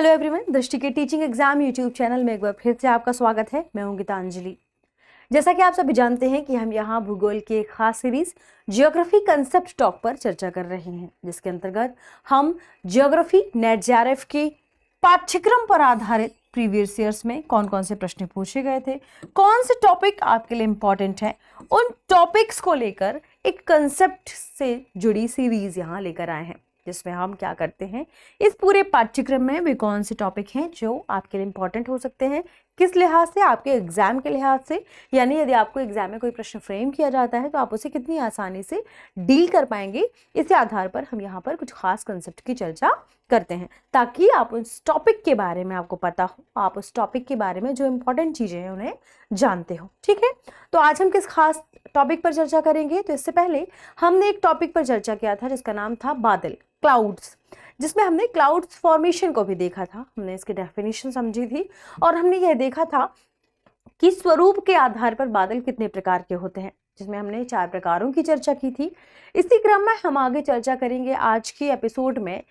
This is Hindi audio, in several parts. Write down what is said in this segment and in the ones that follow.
हेलो एवरीवन, दृष्टि के टीचिंग एग्जाम यूट्यूब चैनल में एक बार फिर से आपका स्वागत है। मैं हूं गीतांजलि। जैसा कि आप सभी जानते हैं कि हम यहाँ भूगोल की एक खास सीरीज जियोग्राफी कंसेप्ट टॉक पर चर्चा कर रहे हैं, जिसके अंतर्गत हम जियोग्राफी नेट जेआरएफ के पाठ्यक्रम पर आधारित प्रीवियस ईयर्स में कौन कौन से प्रश्न पूछे गए थे, कौन से टॉपिक आपके लिए इंपॉर्टेंट है, उन टॉपिक्स को लेकर एक कंसेप्ट से जुड़ी सीरीज यहाँ लेकर आए हैं, जिसमें हम क्या करते हैं, इस पूरे पाठ्यक्रम में वे कौन से टॉपिक हैं जो आपके लिए इंपॉर्टेंट हो सकते हैं, किस लिहाज से, आपके एग्जाम के लिहाज से, यानी यदि आपको एग्जाम में कोई प्रश्न फ्रेम किया जाता है तो आप उसे कितनी आसानी से डील कर पाएंगे। इसी आधार पर हम यहाँ पर कुछ खास कंसेप्ट की चर्चा करते हैं, ताकि आप उस टॉपिक के बारे में आपको पता हो, आप उस टॉपिक के बारे में जो इंपॉर्टेंट चीजें हैं उन्हें जानते हो। ठीक है, तो आज हम किस खास टॉपिक पर चर्चा करेंगे। तो इससे पहले हमने एक टॉपिक पर चर्चा किया था जिसका नाम था बादल, क्लाउड्स, जिसमें हमने क्लाउड्स फॉर्मेशन को भी देखा था, हमने इसकी डेफिनेशन समझी थी और हमने यह देखा था कि स्वरूप के आधार पर बादल कितने प्रकार के होते हैं, जिसमें हमने 4 प्रकारों की चर्चा की थी। इसी क्रम में हम आगे चर्चा करेंगे आज के एपिसोड में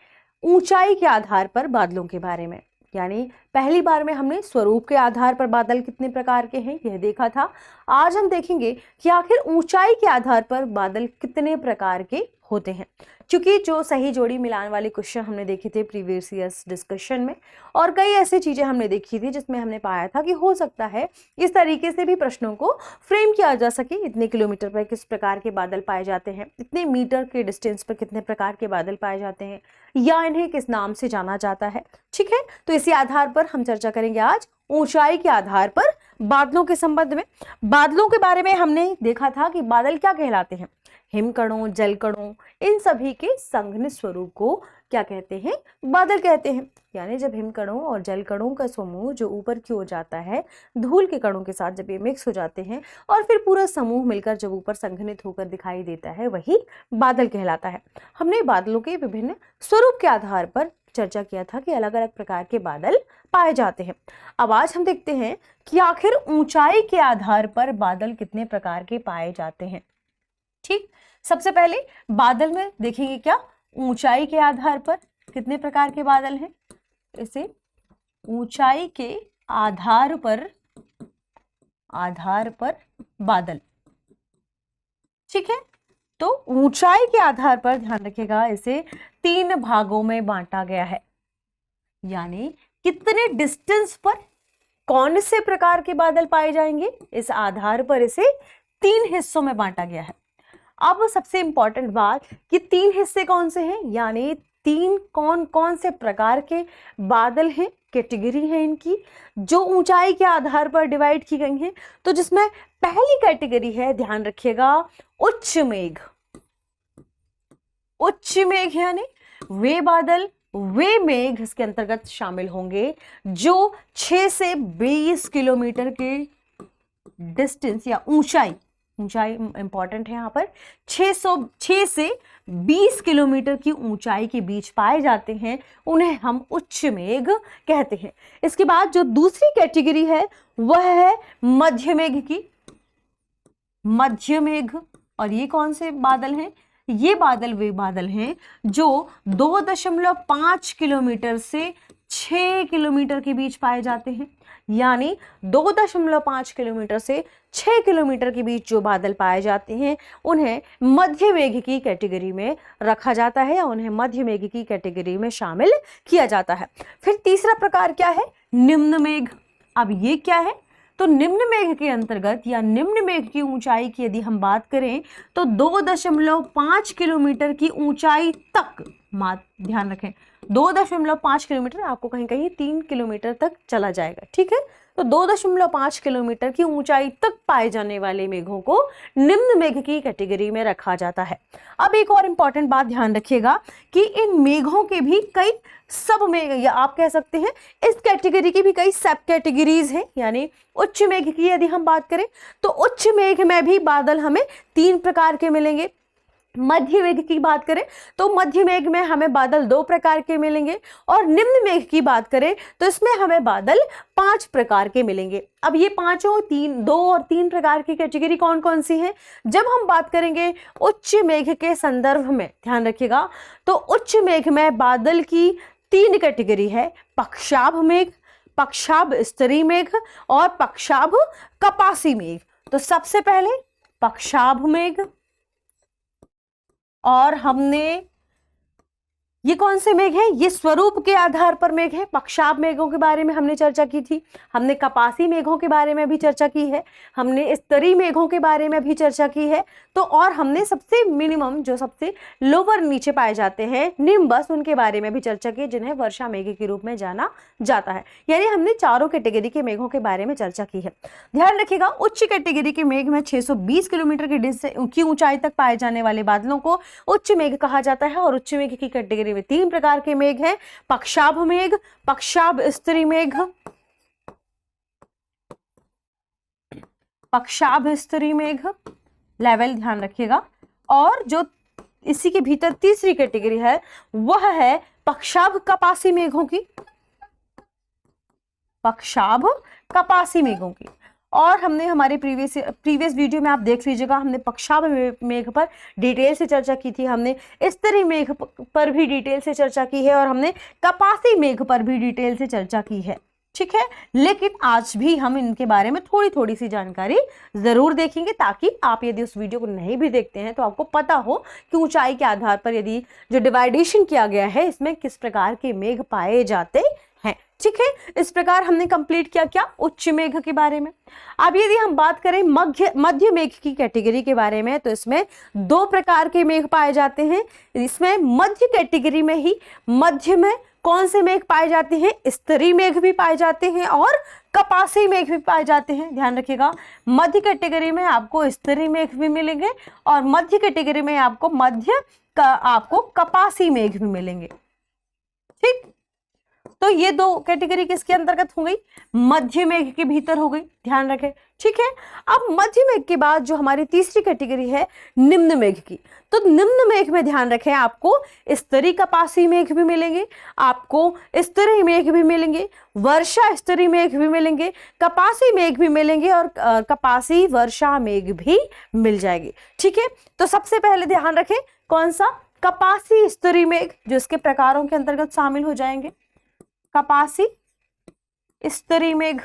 ऊंचाई के आधार पर बादलों के बारे में। यानी पहली बार में हमने स्वरूप के आधार पर बादल कितने प्रकार के हैं यह देखा था। आज हम देखेंगे कि आखिर ऊंचाई के आधार पर बादल कितने प्रकार के होते हैं, क्योंकि जो सही जोड़ी मिलान वाले क्वेश्चन हमने देखे थे प्रीवियस ईयर्स डिस्कशन में, और कई ऐसी चीजें हमने देखी थी जिसमें हमने पाया था कि हो सकता है इस तरीके से भी प्रश्नों को फ्रेम किया जा सके। इतने किलोमीटर पर किस प्रकार के बादल पाए जाते हैं, इतने मीटर के डिस्टेंस पर कितने प्रकार के बादल पाए जाते हैं, या इन्हें किस नाम से जाना जाता है। ठीक है, तो इसी आधार पर हम चर्चा करेंगे आज ऊंचाई के आधार पर बादलों के संबंध में। बादलों के बारे में हमने देखा था कि बादल क्या कहलाते हैं, हिमकणों, जलकणों, इन सभी के संघनित स्वरूप को क्या कहते हैं, बादल कहते हैं। यानी जब हिमकणों और जलकणों का समूह जो ऊपर की ओर जाता है धूल के कणों के साथ, जब ये मिक्स हो जाते हैं और फिर पूरा समूह मिलकर जब ऊपर संघनित होकर दिखाई देता है, वही बादल कहलाता है। हमने बादलों के विभिन्न स्वरूप के आधार पर चर्चा किया था कि अलग अलग प्रकार के बादल पाए जाते हैं। अब आज हम देखते हैं कि आखिर ऊंचाई के आधार पर बादल कितने प्रकार के पाए जाते हैं। ठीक, सबसे पहले बादल में देखेंगे क्या, ऊंचाई के आधार पर कितने प्रकार के बादल हैं। इसे ऊंचाई के आधार पर बादल। ठीक है, तो ऊंचाई के आधार पर ध्यान रखिएगा, इसे 3 भागों में बांटा गया है। यानी कितने डिस्टेंस पर कौन से प्रकार के बादल पाए जाएंगे, इस आधार पर इसे 3 हिस्सों में बांटा गया है। अब सबसे इंपॉर्टेंट बात कि 3 हिस्से कौन से हैं, यानी 3 कौन कौन से प्रकार के बादल हैं, कैटेगरी है इनकी, जो ऊंचाई के आधार पर डिवाइड की गई हैं। तो जिसमें पहली कैटेगरी है, ध्यान रखिएगा, उच्च मेघ। उच्च मेघ यानी वे बादल, वे मेघ इसके अंतर्गत शामिल होंगे जो 6 से 20 किलोमीटर के डिस्टेंस या ऊंचाई इंपॉर्टेंट है यहाँ पर, 6 से 20 किलोमीटर की ऊंचाई के बीच पाए जाते हैं, उन्हें हम उच्च मेघ कहते हैं। इसके बाद जो दूसरी कैटेगरी है वह है मध्य मेघ की। मध्य मेघ, और ये कौन से बादल हैं, ये बादल वे बादल हैं जो 2.5 किलोमीटर से 6 किलोमीटर के बीच पाए जाते हैं। यानी 2.5 किलोमीटर से 6 किलोमीटर के बीच जो बादल पाए जाते हैं उन्हें मध्य मेघ की कैटेगरी में रखा जाता है, या उन्हें मध्य मेघ की कैटेगरी में शामिल किया जाता है। फिर तीसरा प्रकार क्या है, निम्न मेघ। अब ये क्या है, तो निम्न मेघ के अंतर्गत या निम्न मेघ की ऊंचाई की यदि हम बात करें तो 2.5 किलोमीटर की ऊंचाई तक, ध्यान रखें 2.5 किलोमीटर, आपको कहीं कहीं 3 किलोमीटर तक चला जाएगा। ठीक है, तो 2.5 किलोमीटर की ऊंचाई तक पाए जाने वाले मेघों को निम्न मेघ की कैटेगरी में रखा जाता है। अब एक और इंपॉर्टेंट बात ध्यान रखिएगा कि इन मेघों के भी कई सब मेघ, या आप कह सकते हैं इस कैटेगरी की भी कई सब कैटेगरीज हैं। यानी उच्च मेघ की यदि हम बात करें तो उच्च मेघ में भी बादल हमें 3 प्रकार के मिलेंगे। मध्य मेघ की बात करें तो मध्य मेघ में हमें बादल 2 प्रकार के मिलेंगे, और निम्न मेघ की बात करें तो इसमें हमें बादल 5 प्रकार के मिलेंगे। अब ये पांचों 2 और 3 प्रकार की कैटेगरी कौन कौन सी हैं, जब हम बात करेंगे उच्च मेघ के संदर्भ में, ध्यान रखिएगा, तो उच्च मेघ में बादल की तीन कैटेगरी है, पक्षाभ मेघ, पक्षाभ स्तरी मेघ और पक्षाभ कपासी मेघ। तो सबसे पहले पक्षाभ मेघ, और हमने ये कौन से मेघ है, ये स्वरूप के आधार पर मेघ है। पक्षाभ मेघों के बारे में हमने चर्चा की थी, हमने कपासी मेघों के बारे में भी चर्चा की है, हमने स्तरी मेघों के बारे में भी चर्चा की है। तो और हमने सबसे मिनिमम जो सबसे लोअर नीचे पाए जाते हैं निम्बस, उनके बारे में भी चर्चा की, जिन्हें वर्षा मेघ के रूप में जाना जाता है। यानी हमने चारों कैटेगरी के मेघों के बारे में चर्चा की है। ध्यान रखिएगा, उच्च कैटेगरी के मेघ में 620 किलोमीटर की ऊंचाई तक पाए जाने वाले बादलों को उच्च मेघ कहा जाता है। और उच्च मेघ की कैटेगरी में तीन प्रकार के मेघ हैं, पक्षाभ मेघ, पक्षाभ स्तरी मेघ, पक्षाभ स्तरी मेघ, लेवल ध्यान रखिएगा। और जो इसी के भीतर तीसरी कैटेगरी है वह है पक्षाभ कपासी मेघों की, पक्षाभ कपासी मेघों की। और हमने हमारे प्रीवियस वीडियो में आप देख लीजिएगा, हमने पक्षाभ मेघ पर डिटेल से चर्चा की थी, हमने स्तरी मेघ पर भी डिटेल से चर्चा की है, और हमने कपासी मेघ पर भी डिटेल से चर्चा की है। ठीक है, लेकिन आज भी हम इनके बारे में थोड़ी थोड़ी सी जानकारी जरूर देखेंगे, ताकि आप यदि उस वीडियो को नहीं भी देखते हैं तो आपको पता हो कि ऊंचाई के आधार पर यदि जो डिवाइडेशन किया गया है इसमें किस प्रकार के मेघ पाए जाते हैं। ठीक है, इस प्रकार हमने कंप्लीट किया क्या, उच्च मेघ के बारे में। अब यदि हम बात करें मध्य मेघ की कैटेगरी के बारे में, तो इसमें दो प्रकार के मेघ पाए जाते हैं। इसमें मध्य कैटेगरी में ही मध्य में कौन से मेघ पाए जाते हैं, स्तरी मेघ भी पाए जाते हैं और कपासी मेघ भी पाए जाते हैं। ध्यान रखिएगा, मध्य कैटेगरी में आपको स्तरी मेघ भी मिलेंगे और मध्य कैटेगरी में आपको कपासी मेघ भी मिलेंगे। ठीक, तो ये दो कैटेगरी किसके अंतर्गत हो गई, मध्य मेघ के भीतर हो गई, ध्यान रखें। ठीक है, अब मध्य मेघ के बाद जो हमारी तीसरी कैटेगरी है निम्न मेघ की, तो निम्न मेघ में ध्यान रखें आपको स्तरी कपासी मेघ भी मिलेंगे, आपको स्तरी मेघ भी मिलेंगे, वर्षा स्तरी मेघ भी मिलेंगे, कपासी मेघ भी मिलेंगे और कपासी वर्षा मेघ भी मिल जाएगी। ठीक है, तो सबसे पहले ध्यान रखें कौन सा, कपासी स्तरी मेघ, जो इसके प्रकारों के अंतर्गत शामिल हो जाएंगे, कपासी स्तरी मेघ,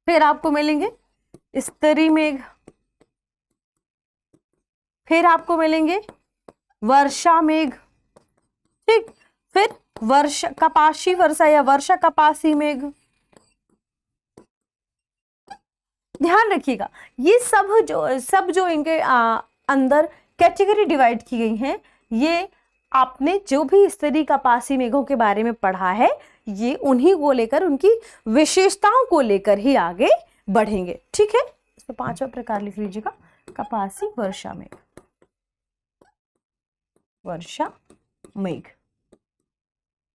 फिर आपको मिलेंगे स्तरी मेघ, फिर आपको मिलेंगे वर्षा मेघ। ठीक, फिर वर्षा कपासी वर्षा या वर्षा कपासी मेघ। ध्यान रखिएगा, ये सब जो इनके अंदर कैटेगरी डिवाइड की गई हैं, ये आपने जो भी स्तरी कपासी मेघों के बारे में पढ़ा है, ये उन्हीं को लेकर, उनकी विशेषताओं को लेकर ही आगे बढ़ेंगे। ठीक है, इसमें पांचवा प्रकार लिख लीजिएगा, कपासी वर्षा मेघ, वर्षा मेघ।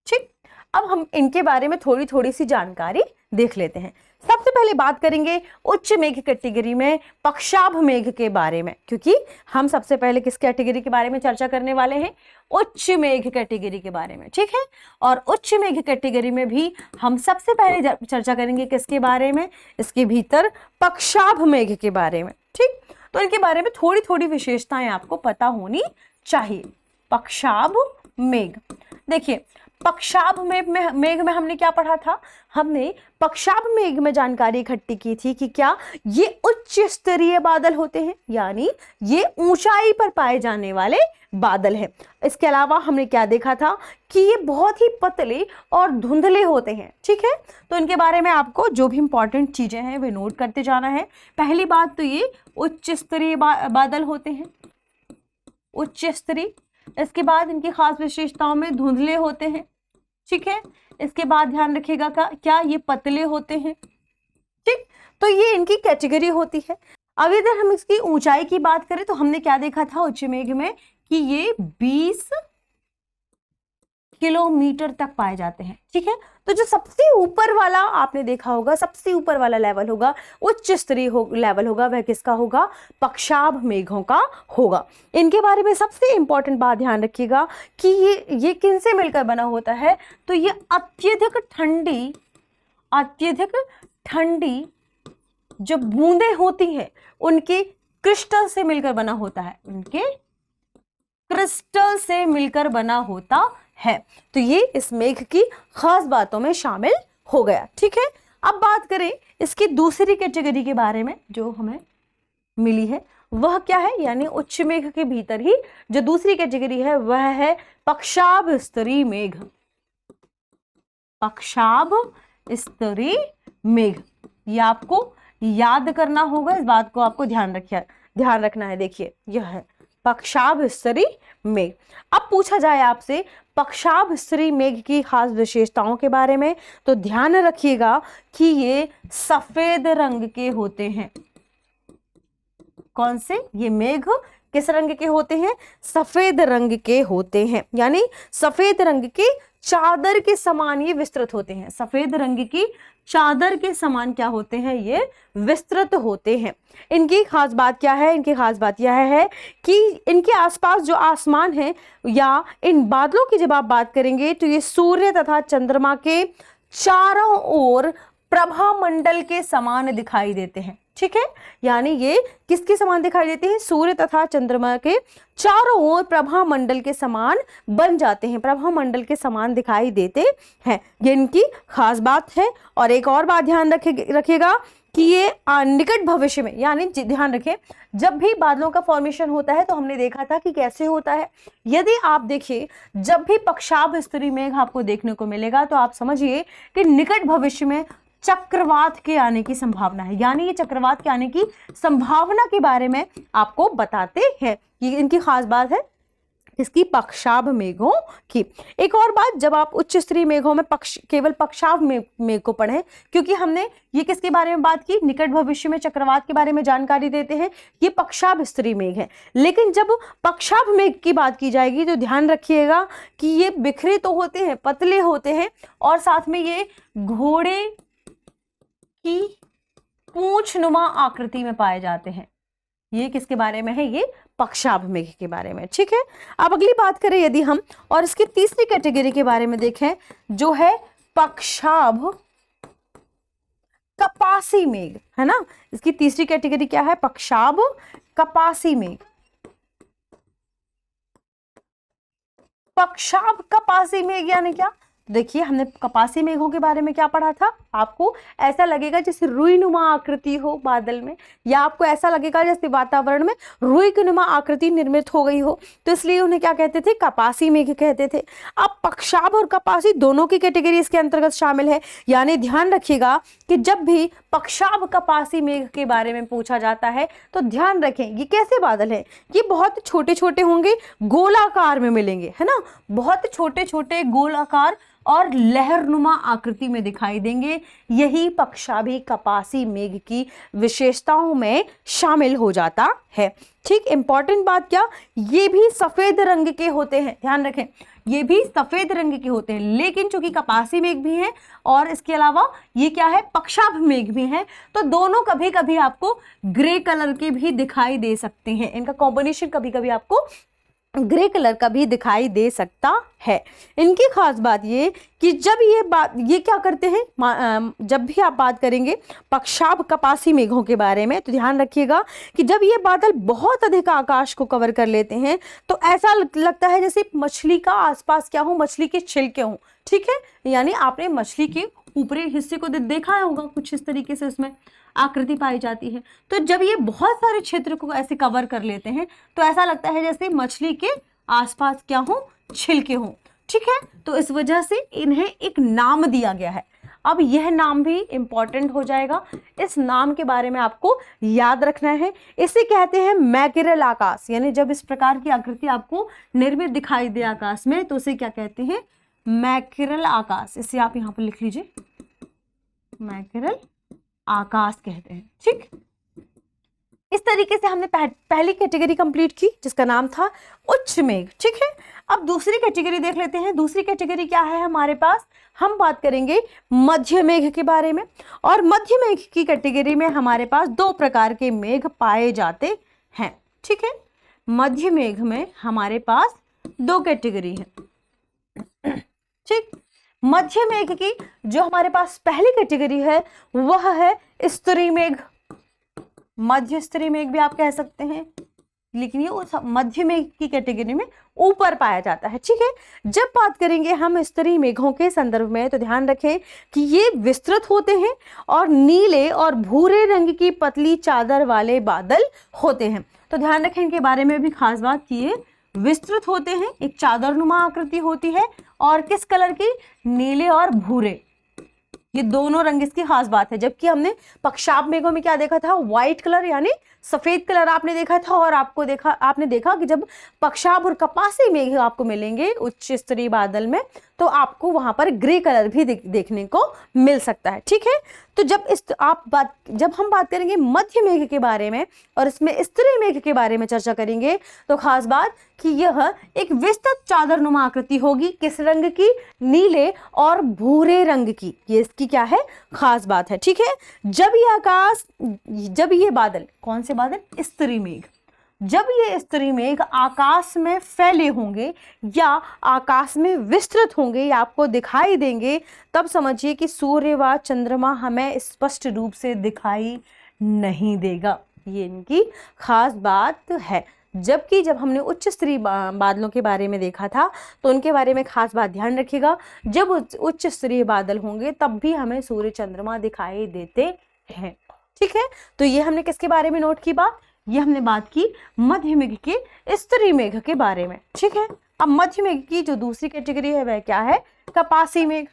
ठीक, अब हम इनके बारे में थोड़ी थोड़ी सी जानकारी देख लेते हैं। सबसे पहले बात करेंगे उच्च मेघ कैटेगरी में पक्षाभ मेघ के बारे में, क्योंकि हम सबसे पहले किस कैटेगरी के बारे में चर्चा करने वाले हैं, उच्च मेघ कैटेगरी के बारे में। ठीक है, और उच्च मेघ कैटेगरी में भी हम सबसे पहले चर्चा करेंगे किसके बारे में, इसके भीतर पक्षाभ मेघ के बारे में। ठीक, तो इनके बारे में थोड़ी थोड़ी विशेषताएं आपको पता होनी चाहिए। पक्षाभ मेघ, देखिए पक्षाभ मेघ में हमने क्या पढ़ा था, हमने पक्षाभ मेघ में जानकारी इकट्ठी की थी कि क्या ये उच्च स्तरीय बादल होते हैं, यानी ये ऊंचाई पर पाए जाने वाले बादल हैं। इसके अलावा हमने क्या देखा था कि ये बहुत ही पतले और धुंधले होते हैं। ठीक है, तो इनके बारे में आपको जो भी इंपॉर्टेंट चीजें हैं वे नोट करते जाना है। पहली बात तो ये उच्च स्तरीय बादल होते हैं, उच्च स्तरीय। इसके बाद इनकी खास विशेषताओं में धुंधले होते हैं। ठीक है, इसके बाद ध्यान रखिएगा क्या ये पतले होते हैं। ठीक, तो ये इनकी कैटेगरी होती है। अब इधर हम इसकी ऊंचाई की बात करें तो हमने क्या देखा था उच्च मेघ में कि ये 20 किलोमीटर तक पाए जाते हैं। ठीक है, तो जो सबसे ऊपर वाला आपने देखा होगा, सबसे ऊपर वाला लेवल होगा, उच्च स्तरीय लेवल होगा, वह किसका होगा, पक्षाभ मेघों का होगा। इनके बारे में सबसे इंपॉर्टेंट बात ध्यान रखिएगा कि ये किन से मिलकर बना होता है, तो ये अत्यधिक ठंडी जो बूंदें होती हैं उनके क्रिस्टल से मिलकर बना होता है, उनके क्रिस्टल से मिलकर बना होता है। तो ये इस मेघ की खास बातों में शामिल हो गया। ठीक है, अब बात करें इसकी दूसरी कैटेगरी के बारे में जो हमें मिली है, वह क्या है, यानी उच्च मेघ के भीतर ही जो दूसरी कैटेगरी है वह है पक्षाभ स्तरी मेघ। पक्षाभ स्तरी मेघ, ये आपको याद करना होगा, इस बात को आपको ध्यान रखना है। देखिए यह है पक्षाभ स्तरी मेघ। अब पूछा जाए आपसे पक्षाभ स्तरी मेघ की खास विशेषताओं के बारे में, तो ध्यान रखिएगा कि ये सफेद रंग के होते हैं। कौन से? ये मेघ किस रंग के होते हैं? सफेद रंग के होते हैं, यानी सफेद रंग की चादर के समान ये विस्तृत होते हैं। सफेद रंग की चादर के समान क्या होते हैं? ये विस्तृत होते हैं। इनकी खास बात क्या है? इनकी खास बात यह है कि इनके आसपास जो आसमान है या इन बादलों की जब आप बात करेंगे तो ये सूर्य तथा चंद्रमा के चारों ओर प्रभा मंडल के समान दिखाई देते हैं। ठीक है, यानी ये किसके समान दिखाई देते हैं? सूर्य तथा चंद्रमा के चारों ओर प्रभा मंडल के समान बन जाते हैं, प्रभा मंडल के समान दिखाई देते हैं। ये इनकी खास बात है। और एक और बात ध्यान रखिएगा कि ये निकट भविष्य में, यानी ध्यान रखें जब भी बादलों का फॉर्मेशन होता है तो हमने देखा था कि कैसे होता है। यदि आप देखिए जब भी पक्षाभ स्तरी मेघ आपको देखने को मिलेगा तो आप समझिए कि निकट भविष्य में चक्रवात के आने की संभावना है, यानी ये चक्रवात के आने की संभावना के बारे में आपको बताते हैं। ये इनकी खास बात है इसकी पक्षाभ मेघों की। एक और बात, जब आप उच्च स्तरीय मेघों में केवल पक्षाभ मेघ को पढ़ें, क्योंकि हमने ये किसके बारे में बात की? निकट भविष्य में चक्रवात के बारे में जानकारी देते हैं, ये पक्षाभ स्तरीय मेघ है। लेकिन जब पक्षाभ मेघ की बात की जाएगी तो ध्यान रखिएगा कि ये बिखरे तो होते हैं, पतले होते हैं, और साथ में ये घोड़े की पूंछनुमा आकृति में पाए जाते हैं। ये किसके बारे में है? ये पक्षाभ मेघ के बारे में। ठीक है, अब अगली बात करें यदि हम और इसकी तीसरी कैटेगरी के बारे में देखें जो है पक्षाभ कपासी मेघ, है ना। इसकी तीसरी कैटेगरी क्या है? पक्षाभ कपासी मेघ। पक्षाभ कपासी मेघ यानी क्या? देखिए हमने कपासी मेघों के बारे में क्या पढ़ा था? आपको ऐसा लगेगा जैसे रुई नुमा आकृति हो बादल में, या आपको ऐसा लगेगा जैसे वातावरण में रुई की नुमा आकृति निर्मित हो गई हो, तो इसलिए उन्हें क्या कहते थे? कपासी मेघ कहते थे। अब पक्षाभ और कपासी दोनों की कैटेगरी इसके अंतर्गत शामिल है, यानी ध्यान रखिएगा कि जब भी पक्षाभ कपासी मेघ के बारे में पूछा जाता है तो ध्यान रखें ये कैसे बादल हैं? ये बहुत छोटे छोटे होंगे, गोलाकार में मिलेंगे, है ना, बहुत छोटे छोटे गोलाकार और लहरनुमा आकृति में दिखाई देंगे। यही पक्षाभी कपासी मेघ की विशेषताओं में शामिल हो जाता है। ठीक, इंपॉर्टेंट बात क्या? ये भी सफेद रंग के होते हैं, ध्यान रखें ये भी सफेद रंग के होते हैं, लेकिन चूंकि कपासी मेघ भी हैं और इसके अलावा ये क्या है? पक्षाभ मेघ भी हैं, तो दोनों कभी कभी आपको ग्रे कलर के भी दिखाई दे सकते हैं। इनका कॉम्बिनेशन कभी कभी आपको ग्रे कलर का भी दिखाई दे सकता है। इनकी खास बात ये कि जब ये क्या करते हैं, जब भी आप बात करेंगे पक्षाभ कपासी मेघों के बारे में तो ध्यान रखिएगा कि जब ये बादल बहुत अधिक आकाश को कवर कर लेते हैं तो ऐसा लगता है जैसे मछली का आसपास क्या हो? मछली के छिलके हों। ठीक है, यानी आपने मछली के ऊपरी हिस्से को देखा होगा, कुछ इस तरीके से उसमें आकृति पाई जाती है। तो जब ये बहुत सारे क्षेत्र को ऐसे कवर कर लेते हैं तो ऐसा लगता है जैसे मछली के आसपास क्या हो? छिलके हों। ठीक है, तो इस वजह से इन्हें एक नाम दिया गया है। अब यह नाम भी इंपॉर्टेंट हो जाएगा, इस नाम के बारे में आपको याद रखना है। इसे कहते हैं मैकेरल आकाश, यानी जब इस प्रकार की आकृति आपको निर्मित दिखाई दे आकाश में तो उसे क्या कहते हैं? मैकेरल आकाश। इसे आप यहाँ पर लिख लीजिए, मैकेरल आकाश कहते हैं। ठीक, इस तरीके से हमने पहली कैटेगरी कंप्लीट की जिसका नाम था उच्च मेघ। ठीक है, अब दूसरी कैटेगरी देख लेते हैं। दूसरी कैटेगरी क्या है हमारे पास? हम बात करेंगे मध्य मेघ के बारे में, और मध्य मेघ की कैटेगरी में हमारे पास दो प्रकार के मेघ पाए जाते हैं। ठीक है, मध्य मेघ में हमारे पास दो कैटेगरी है। ठीक, मध्य मेघ की जो हमारे पास पहली कैटेगरी है वह है स्तरी मेघ। मध्य स्तरी मेघ भी आप कह सकते हैं, लेकिन ये उस मध्य मेघ की कैटेगरी में ऊपर पाया जाता है। ठीक है, जब बात करेंगे हम स्तरीय मेघों के संदर्भ में तो ध्यान रखें कि ये विस्तृत होते हैं और नीले और भूरे रंग की पतली चादर वाले बादल होते हैं। तो ध्यान रखें इनके बारे में भी खास बात की ये विस्तृत होते हैं, एक चादरनुमा आकृति होती है और किस कलर की, नीले और भूरे, ये दोनों रंग इसकी खास बात है। जबकि हमने पक्षाप मेघों में क्या देखा था, व्हाइट कलर यानी सफेद कलर आपने देखा था, और आपने देखा कि जब पक्षाप और कपासी मेघ आपको मिलेंगे उच्च स्तरीय बादल में तो आपको वहां पर ग्रे कलर भी देखने को मिल सकता है। ठीक है, तो जब हम बात करेंगे मध्य मेघ के बारे में और इसमें स्तरीय मेघ के बारे में चर्चा करेंगे तो खास बात कि यह एक विस्तृत चादरनुमा आकृति होगी, किस रंग की, नीले और भूरे रंग की, ये इसकी क्या है, खास बात है। ठीक है, जब ये बादल, कौन से बादल, स्तरीय मेघ, जब ये स्तरीय मेघ आकाश में फैले होंगे या आकाश में विस्तृत होंगे या आपको दिखाई देंगे, तब समझिए कि सूर्य व चंद्रमा हमें स्पष्ट रूप से दिखाई नहीं देगा, ये इनकी खास बात है। जबकि जब हमने उच्च स्तरीय बादलों के बारे में देखा था तो उनके बारे में खास बात ध्यान रखिएगा, जब उच्च स्तरीय बादल होंगे तब भी हमें सूर्य चंद्रमा दिखाई देते हैं। ठीक है, तो ये हमने किसके बारे में नोट की बात, ये हमने बात की मध्य मेघ के स्तरीय मेघ के बारे में। ठीक है, अब मध्य मेघ की जो दूसरी कैटेगरी है वह क्या है, कपासी मेघ।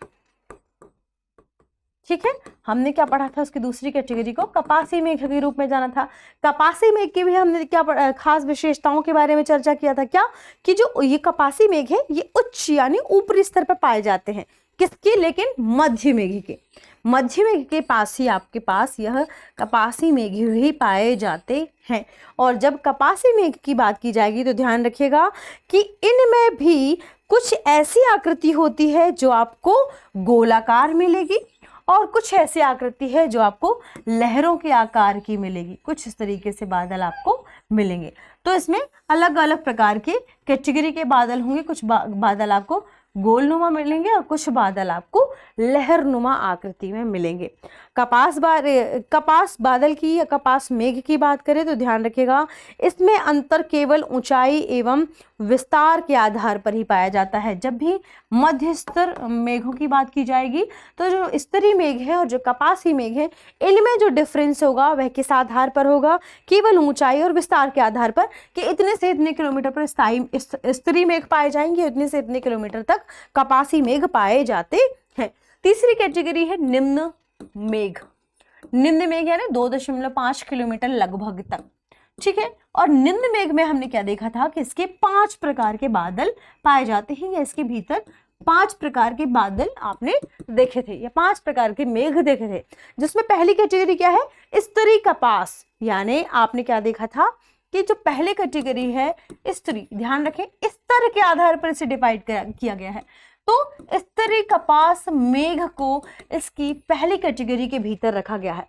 ठीक है, हमने क्या पढ़ा था, उसकी दूसरी कैटेगरी को कपासी मेघ के रूप में जाना था। कपासी मेघ की भी हमने क्या खास विशेषताओं के बारे में चर्चा किया था, क्या कि जो ये कपासी मेघ है ये उच्च यानी ऊपरी स्तर पर पाए जाते हैं, किसके, लेकिन मध्य मेघ के, मध्य मेघ के पास ही आपके पास यह कपासी मेघ ही पाए जाते हैं। और जब कपासी मेघ की बात की जाएगी तो ध्यान रखिएगा कि इनमें भी कुछ ऐसी आकृति होती है जो आपको गोलाकार मिलेगी और कुछ ऐसी आकृति है जो आपको लहरों के आकार की मिलेगी, कुछ इस तरीके से बादल आपको मिलेंगे। तो इसमें अलग अलग प्रकार के कैटेगरी के बादल होंगे, कुछ बादल आपको गोलनुमा मिलेंगे और कुछ बादल आपको लहरनुमा आकृति में मिलेंगे। कपास बादल की या कपास मेघ की बात करें तो ध्यान रखिएगा इसमें अंतर केवल ऊंचाई एवं विस्तार के आधार पर ही पाया जाता है। जब भी मध्य स्तर मेघों की बात की जाएगी तो जो स्तरीय मेघ है और जो कपासी मेघ है इनमें जो डिफरेंस होगा वह किस आधार पर होगा, केवल ऊंचाई और विस्तार के आधार पर, कि इतने से इतने किलोमीटर पर स्तरीय मेघ पाए जाएंगे, इतने से इतने किलोमीटर तक कपासी मेघ पाए जाते हैं। तीसरी कैटेगरी है निम्न मेघ। निम्न मेघ यानी 2.5 किलोमीटर लगभग तक। ठीक है, और निम्न मेघ में हमने क्या देखा था कि इसके 5 प्रकार के बादल पाए जाते हैं, या इसके भीतर 5 प्रकार के बादल आपने देखे थे या 5 प्रकार के मेघ देखे थे, जिसमें पहली कैटेगरी क्या है, स्तरीय कपास, यानी आपने क्या देखा था कि जो पहले कैटेगरी है स्तरीय, ध्यान रखें स्तर के आधार पर इसे डिवाइड किया गया है, तो स्तरीय कपास मेघ को इसकी पहली कैटेगरी के भीतर रखा गया है,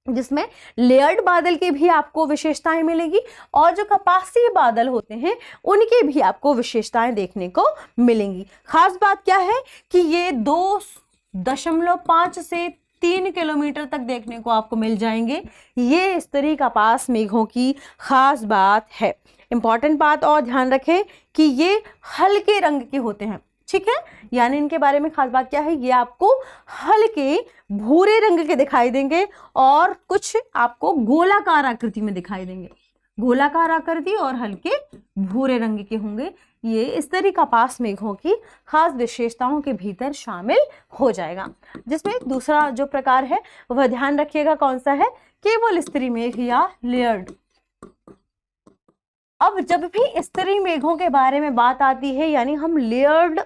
जिसमें लेयर्ड बादल की भी आपको विशेषताएं मिलेगी और जो कपासी बादल होते हैं उनकी भी आपको विशेषताएं देखने को मिलेंगी। खास बात क्या है कि ये 2.5 से 3 किलोमीटर तक देखने को आपको मिल जाएंगे, ये स्तरीय कपास मेघों की खास बात है। इंपॉर्टेंट बात और ध्यान रखें कि ये हल्के रंग के होते हैं। ठीक है, यानी इनके बारे में खास बात क्या है, ये आपको हल्के भूरे रंग के दिखाई देंगे और कुछ आपको गोलाकार आकृति में दिखाई देंगे, गोलाकार आकृति और हल्के भूरे रंग के होंगे। ये स्तरीय कपास मेघों की खास विशेषताओं के भीतर शामिल हो जाएगा। जिसमें दूसरा जो प्रकार है वह ध्यान रखिएगा कौन सा है, केवल स्तरीय मेघ या लेयर्ड। अब जब भी स्तरीय मेघों के बारे में बात आती है, यानी हम लेयर्ड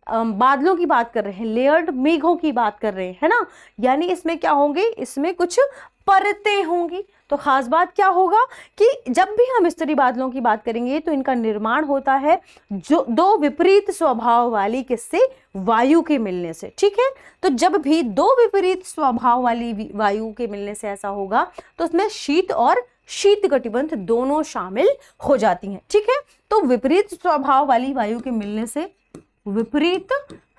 बादलों की बात कर रहे हैं, लेयर्ड मेघों की बात कर रहे हैं, है ना, यानी इसमें क्या होंगे, इसमें कुछ परतें होंगी। तो खास बात क्या होगा कि जब भी हम स्तरीय बादलों की बात करेंगे तो इनका निर्माण होता है जो 2 विपरीत स्वभाव वाली किससे, वायु के मिलने से। ठीक है, तो जब भी 2 विपरीत स्वभाव वाली वायु के मिलने से ऐसा होगा तो उसमें शीत और शीत कटिबंध दोनों शामिल हो जाती हैं। ठीक है, तो विपरीत स्वभाव वाली वायु के मिलने से, विपरीत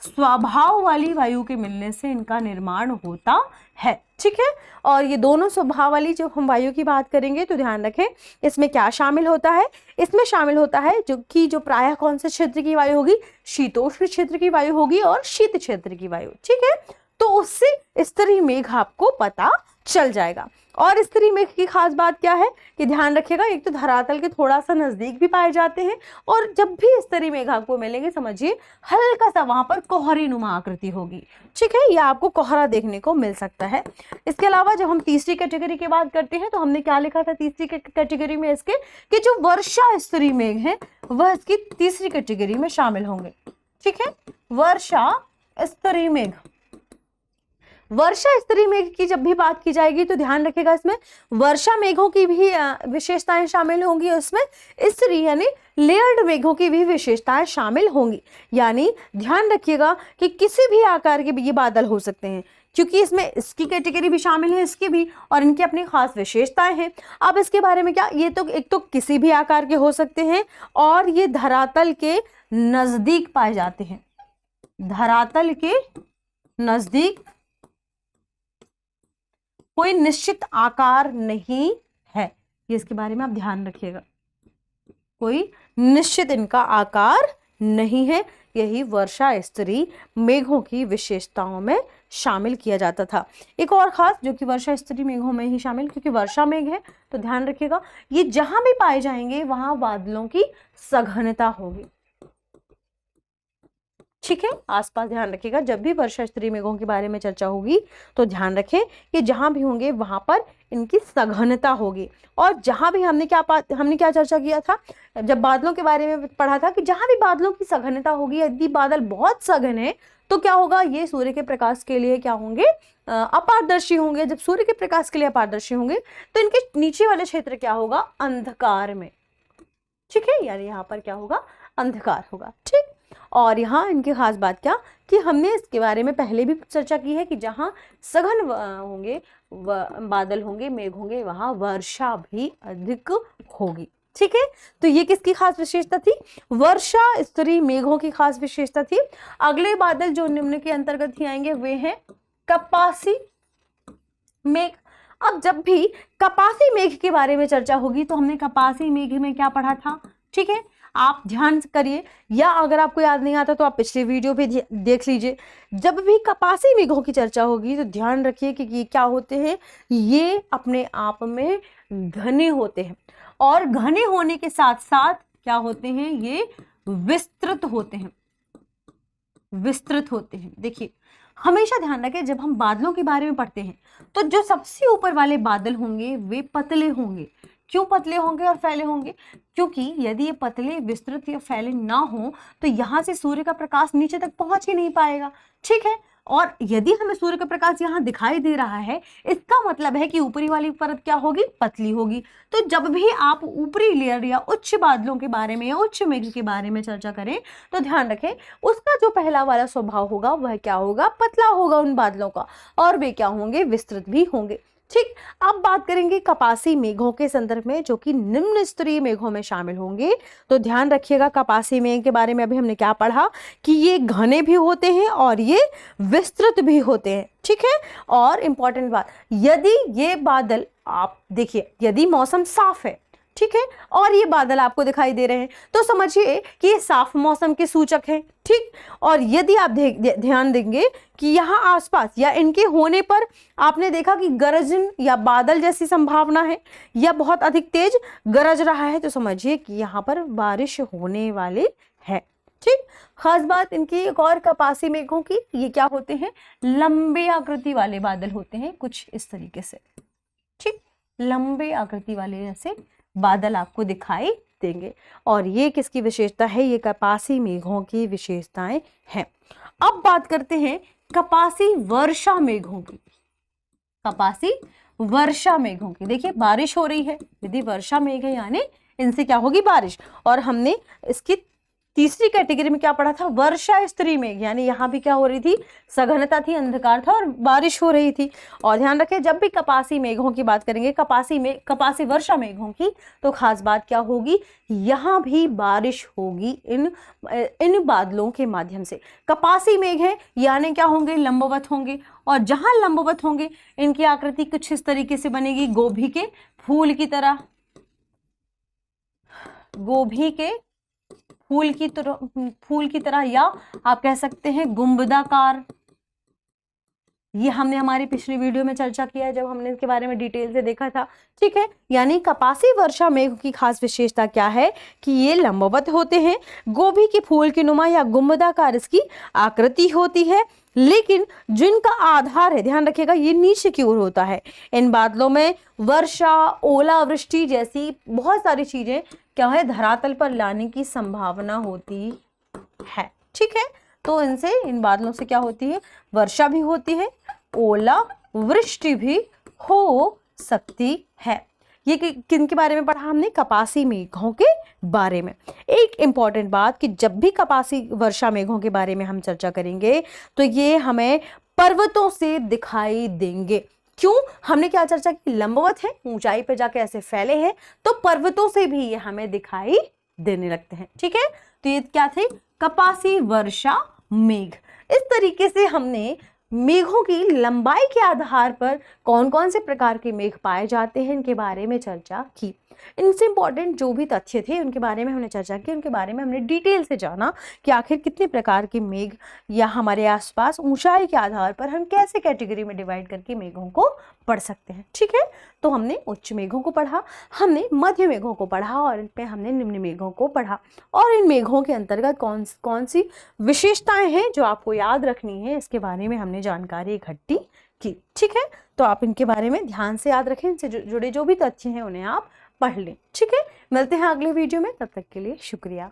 स्वभाव वाली वायु के मिलने से इनका निर्माण होता है। ठीक है, और ये दोनों स्वभाव वाली जो हम वायु की बात करेंगे तो ध्यान रखें इसमें क्या शामिल होता है, इसमें शामिल होता है जो प्रायः कौन से क्षेत्र की वायु होगी, शीतोष्ण क्षेत्र की वायु होगी और शीत क्षेत्र की वायु। ठीक है, तो उससे स्तरीय मेघ आपको पता चल जाएगा। और स्तरीय मेघ की खास बात क्या है कि ध्यान रखिएगा, एक तो धरातल के थोड़ा सा नजदीक भी पाए जाते हैं, और जब भी स्तरीय मेघ आपको मिलेंगे समझिए हल्का सा वहां पर कोहरी नुमा आकृति होगी। ठीक है, यह आपको कोहरा देखने को मिल सकता है। इसके अलावा जब हम तीसरी कैटेगरी की बात करते हैं तो हमने क्या लिखा था तीसरी कैटेगरी में इसके कि जो वर्षा स्तरीय मेघ है वह इसकी तीसरी कैटेगरी में शामिल होंगे। ठीक है, वर्षा स्तरीय मेघ, वर्षा स्तरीय मेघ की जब भी बात की जाएगी तो ध्यान रखिएगा इसमें वर्षा मेघों की भी विशेषताएं शामिल होंगी, उसमें स्तरीय यानी लेयर्ड मेघों की भी विशेषताएं शामिल होंगी। यानी ध्यान रखिएगा कि किसी भी आकार के भी ये बादल हो सकते हैं, क्योंकि इसमें इसकी कैटेगरी भी शामिल है, इसकी भी, और इनकी अपनी खास विशेषताएं हैं। अब इसके बारे में क्या, ये तो एक तो किसी भी आकार के हो सकते हैं और ये धरातल के नजदीक पाए जाते हैं, धरातल के नजदीक कोई निश्चित आकार नहीं है, ये इसके बारे में आप ध्यान रखिएगा, कोई निश्चित इनका आकार नहीं है। यही वर्षा स्तरीय मेघों की विशेषताओं में शामिल किया जाता था। एक और खास जो कि वर्षा स्तरीय मेघों में ही शामिल, क्योंकि वर्षा मेघ है तो ध्यान रखिएगा ये जहां भी पाए जाएंगे वहां बादलों की सघनता होगी। ठीक है, आसपास ध्यान रखिएगा जब भी वर्षा स्तरीय मेघों के बारे में चर्चा होगी तो ध्यान रखें कि जहां भी होंगे वहां पर इनकी सघनता होगी। और जहां भी हमने क्या चर्चा किया था जब बादलों के बारे में पढ़ा था कि जहां भी बादलों की सघनता होगी, यदि बादल बहुत सघन है तो क्या होगा, ये सूर्य के प्रकाश के लिए क्या होंगे, अपारदर्शी होंगे। जब सूर्य के प्रकाश के लिए अपारदर्शी होंगे तो इनके नीचे वाले क्षेत्र क्या होगा, अंधकार में। ठीक है, यानी यहाँ पर क्या होगा, अंधकार होगा। ठीक, और यहाँ इनकी खास बात क्या कि हमने इसके बारे में पहले भी चर्चा की है कि जहाँ सघन होंगे बादल होंगे, मेघ होंगे, वहां वर्षा भी अधिक होगी। ठीक है, तो ये किसकी खास विशेषता थी, वर्षा स्तरीय मेघों की खास विशेषता थी। अगले बादल जो निम्न के अंतर्गत ही आएंगे वे हैं कपासी मेघ। अब जब भी कपासी मेघ के बारे में चर्चा होगी तो हमने कपासी मेघ में क्या पढ़ा था, ठीक है, आप ध्यान करिए, या अगर आपको याद नहीं आता तो आप पिछले वीडियो पे देख लीजिए। जब भी कपासी मेघों की चर्चा होगी तो ध्यान रखिए कि ये क्या होते हैं, ये अपने आप में घने होते हैं, और घने होने के साथ साथ क्या होते हैं, ये विस्तृत होते हैं, विस्तृत होते हैं। देखिए हमेशा ध्यान रखें जब हम बादलों के बारे में पढ़ते हैं तो जो सबसे ऊपर वाले बादल होंगे वे पतले होंगे। क्यों पतले होंगे और फैले होंगे, क्योंकि यदि ये पतले, विस्तृत या फैले ना हो तो यहाँ से सूर्य का प्रकाश नीचे तक पहुंच ही नहीं पाएगा। ठीक है, और यदि हमें सूर्य का प्रकाश यहाँ दिखाई दे रहा है इसका मतलब है कि ऊपरी वाली परत क्या होगी, पतली होगी। तो जब भी आप ऊपरी लेयर या उच्च बादलों के बारे में या उच्च मेघ के बारे में चर्चा करें तो ध्यान रखें उसका जो पहला वाला स्वभाव होगा वह क्या होगा, पतला होगा उन बादलों का, और वे क्या होंगे, विस्तृत भी होंगे। ठीक, अब बात करेंगे कपासी मेघों के संदर्भ में जो कि निम्न स्तरीय मेघों में शामिल होंगे। तो ध्यान रखिएगा कपासी मेघ के बारे में अभी हमने क्या पढ़ा कि ये घने भी होते हैं और ये विस्तृत भी होते हैं। ठीक है, और इंपॉर्टेंट बात, यदि ये बादल आप देखिए, यदि मौसम साफ है, ठीक है, और ये बादल आपको दिखाई दे रहे हैं तो समझिए कि ये साफ मौसम के सूचक हैं। ठीक, और यदि आप ध्यान देंगे कि यहाँ आसपास या इनके होने पर आपने देखा कि गरजन या बादल जैसी संभावना है या बहुत अधिक तेज गरज रहा है तो समझिए कि यहाँ पर बारिश होने वाली है। ठीक, खास बात इनकी एक और कपासी मेघों की, ये क्या होते हैं, लंबे आकृति वाले बादल होते हैं, कुछ इस तरीके से। ठीक, लंबे आकृति वाले ऐसे बादल आपको दिखाई देंगे, और ये किसकी विशेषता है, ये कपासी मेघों की विशेषताएं हैं। अब बात करते हैं कपासी वर्षा मेघों की, कपासी वर्षा मेघों की। देखिए बारिश हो रही है, यदि वर्षा मेघ है यानी इनसे क्या होगी, बारिश, और हमने इसकी तीसरी कैटेगरी में क्या पढ़ा था, वर्षा स्त्री मेघ, यानी यहाँ भी क्या हो रही थी, सघनता थी, अंधकार था और बारिश हो रही थी। और ध्यान रखें जब भी कपासी मेघों की बात करेंगे, कपासी वर्षा मेघों की, तो खास बात क्या होगी, यहाँ भी बारिश होगी इन बादलों के माध्यम से। कपासी मेघ है यानी क्या होंगे, लंबवत होंगे, और जहां लंबवत होंगे इनकी आकृति कुछ इस तरीके से बनेगी, गोभी के फूल की तरह, गोभी के फूल की तरह, या आप कह सकते हैं गुंबदाकार। ये हमने हमारी पिछली वीडियो में चर्चा किया है जब हमने इसके बारे में डिटेल से देखा था, ठीक है। यानी कपासी वर्षा मेघ की खास विशेषता क्या है कि ये लंबवत होते हैं, गोभी के फूल की नुमा या गुंबदाकार इसकी आकृति होती है, लेकिन जिनका आधार है, ध्यान रखिएगा, ये नीचे की ओर होता है। इन बादलों में वर्षा, ओलावृष्टि जैसी बहुत सारी चीजें क्या है, धरातल पर लाने की संभावना होती है, ठीक है। तो इन बादलों से क्या होती है, वर्षा भी होती है, ओला वृष्टि भी हो सकती है। ये किन के बारे में पढ़ा हमने, कपासी मेघों के बारे में। एक इंपॉर्टेंट बात कि जब भी कपासी वर्षा मेघों के बारे में हम चर्चा करेंगे तो ये हमें पर्वतों से दिखाई देंगे। क्यों, हमने क्या चर्चा की, लंबवत है, ऊंचाई पे जाके ऐसे फैले हैं, तो पर्वतों से भी ये हमें दिखाई देने लगते हैं, ठीक है। तो ये क्या थे, कपासी वर्षा मेघ। इस तरीके से हमने मेघों की लंबाई के आधार पर कौन कौन से प्रकार के मेघ पाए जाते हैं इनके बारे में चर्चा की। इनसे इंपॉर्टेंट जो भी तथ्य थे उनके बारे में हमने चर्चा की, उनके बारे में हमने डिटेल से जाना कि आखिर कितने प्रकार के मेघ या हमारे आसपास ऊंचाई के आधार पर हम कैसे कैटेगरी में डिवाइड करके मेघों को पढ़ सकते हैं, ठीक है। तो हमने उच्च मेघों को पढ़ा, हमने मध्य मेघों को पढ़ा और इन पे हमने निम्न मेघों को पढ़ा, और इन मेघों के अंतर्गत कौन सी विशेषताएं हैं जो आपको याद रखनी है, इसके बारे में हमने जानकारी इकट्ठी की, ठीक है। तो आप इनके बारे में ध्यान से याद रखें, इनसे जुड़े जो भी तथ्य हैं उन्हें आप पढ़ लें, ठीक है। मिलते हैं अगले वीडियो में, तब तक के लिए शुक्रिया।